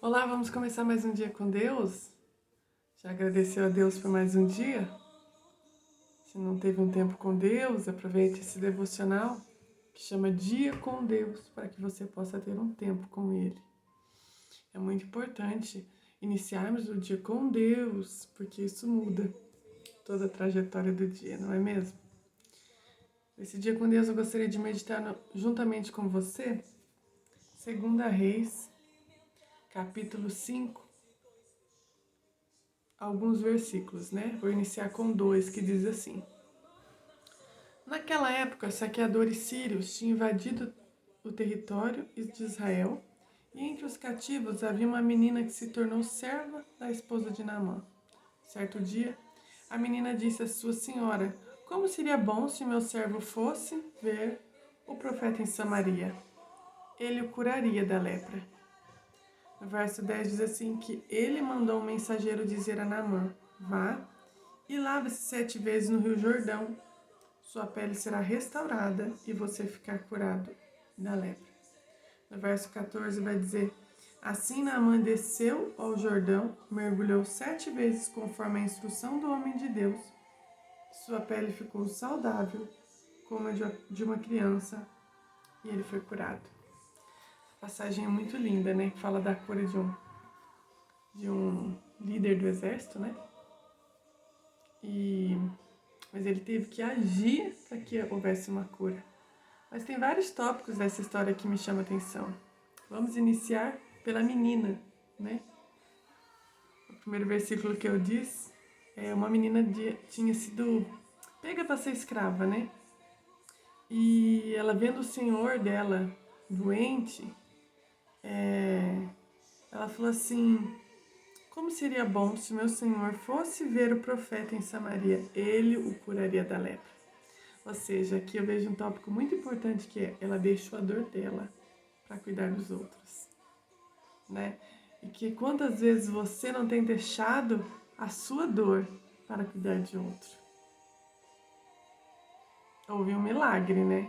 Olá, vamos começar mais um dia com Deus? Já agradeceu a Deus por mais um dia? Se não teve um tempo com Deus, aproveite esse devocional que chama Dia com Deus, para que você possa ter um tempo com Ele. É muito importante iniciarmos o dia com Deus, porque isso muda toda a trajetória do dia, não é mesmo? Esse dia com Deus eu gostaria de meditar juntamente com você, 2 Reis, capítulo 5, alguns versículos, né? Vou iniciar com 2, que diz assim: Naquela época, saqueadores sírios tinham invadido o território de Israel, e entre os cativos havia uma menina que se tornou serva da esposa de Naamã. Certo dia, a menina disse à sua senhora: Como seria bom se meu servo fosse ver o profeta em Samaria? Ele o curaria da lepra. No verso 10 diz assim que ele mandou um mensageiro dizer a Naamã: Vá e lave-se 7 vezes no rio Jordão. Sua pele será restaurada e você ficar curado da lepra. No verso 14 vai dizer: Assim Naamã desceu ao Jordão, mergulhou 7 vezes conforme a instrução do homem de Deus. Sua pele ficou saudável, como a de uma criança, e ele foi curado. A passagem é muito linda, né? Que fala da cura de um líder do exército, né? Mas ele teve que agir para que houvesse uma cura. Mas tem vários tópicos dessa história que me chamam a atenção. Vamos iniciar pela menina, né? O primeiro versículo que eu disse é uma menina tinha sido pega para ser escrava, né? E ela vendo o senhor dela doente, ela falou assim: como seria bom se meu senhor fosse ver o profeta em Samaria, ele o curaria da lepra. Ou seja, aqui eu vejo um tópico muito importante que é ela deixou a dor dela para cuidar dos outros, né? E que quantas vezes você não tem deixado a sua dor para cuidar de outro? Houve um milagre, né?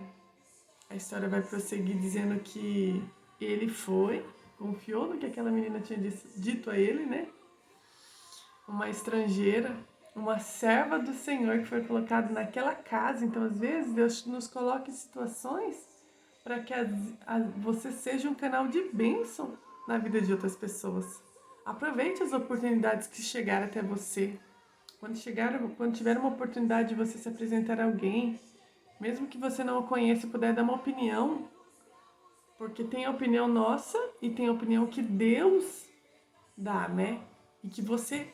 A história vai prosseguir dizendo que ele foi, confiou no que aquela menina tinha dito a ele, né? Uma estrangeira, uma serva do Senhor que foi colocada naquela casa. Então, às vezes, Deus nos coloca em situações para que você seja um canal de bênção na vida de outras pessoas. Aproveite as oportunidades que chegarem até você. Quando tiver uma oportunidade de você se apresentar a alguém, mesmo que você não o conheça e puder dar uma opinião, porque tem a opinião nossa e tem a opinião que Deus dá, né? E que você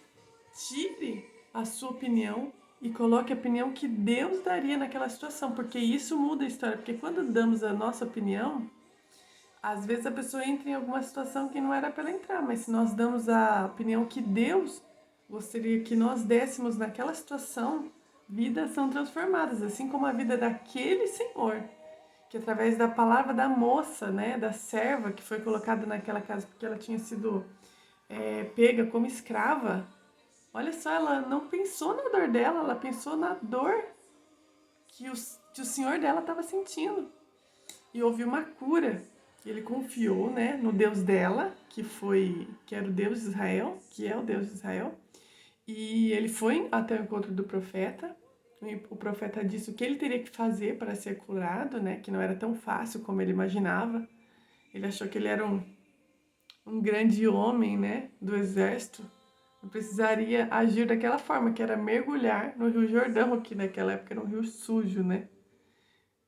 tire a sua opinião e coloque a opinião que Deus daria naquela situação, porque isso muda a história. Porque quando damos a nossa opinião, às vezes a pessoa entra em alguma situação que não era para ela entrar, mas se nós damos a opinião que Deus gostaria que nós dessemos naquela situação, vidas são transformadas, assim como a vida daquele senhor, que através da palavra da moça, né, da serva que foi colocada naquela casa porque ela tinha sido pega como escrava. Olha só, ela não pensou na dor dela, ela pensou na dor que o senhor dela estava sentindo. E houve uma cura. Ele confiou, né, no Deus dela, que era o Deus de Israel, que é o Deus de Israel. E ele foi até o encontro do profeta. O profeta disse o que ele teria que fazer para ser curado, né, que não era tão fácil como ele imaginava. Ele achou que ele era um grande homem, né, do exército. Não precisaria agir daquela forma, que era mergulhar no Rio Jordão, que naquela época era um rio sujo, né?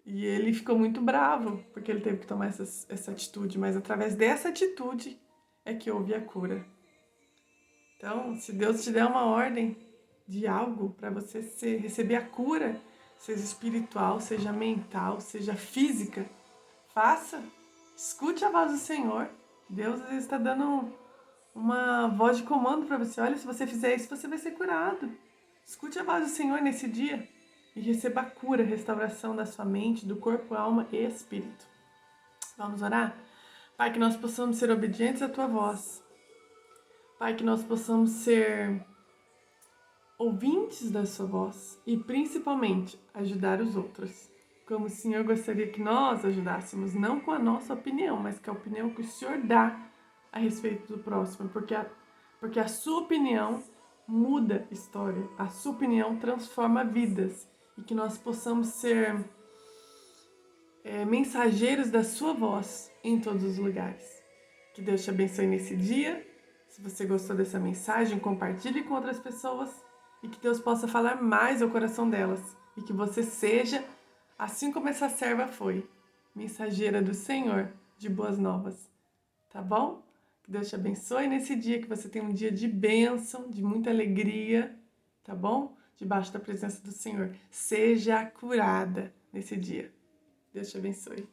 E ele ficou muito bravo, porque ele teve que tomar essa atitude, mas através dessa atitude é que houve a cura. Então, se Deus te der uma ordem de algo para você receber a cura, seja espiritual, seja mental, seja física, faça. Escute a voz do Senhor. Deus às vezes está dando uma voz de comando para você. Olha, se você fizer isso, você vai ser curado. Escute a voz do Senhor nesse dia e receba a cura, a restauração da sua mente, do corpo, alma e espírito. Vamos orar? Pai, que nós possamos ser obedientes à tua voz. Pai, que nós possamos ser ouvintes da sua voz e principalmente ajudar os outros. Como o Senhor gostaria que nós ajudássemos, não com a nossa opinião, mas com a opinião que o Senhor dá a respeito do próximo, porque a sua opinião muda história, a sua opinião transforma vidas, e que nós possamos ser mensageiros da sua voz em todos os lugares. Que Deus te abençoe nesse dia. Se você gostou dessa mensagem, compartilhe com outras pessoas, e que Deus possa falar mais ao coração delas, e que você seja, assim como essa serva foi, mensageira do Senhor de boas novas. Tá bom? Que Deus te abençoe nesse dia, que você tenha um dia de bênção, de muita alegria, tá bom? Debaixo da presença do Senhor. Seja curada nesse dia. Deus te abençoe.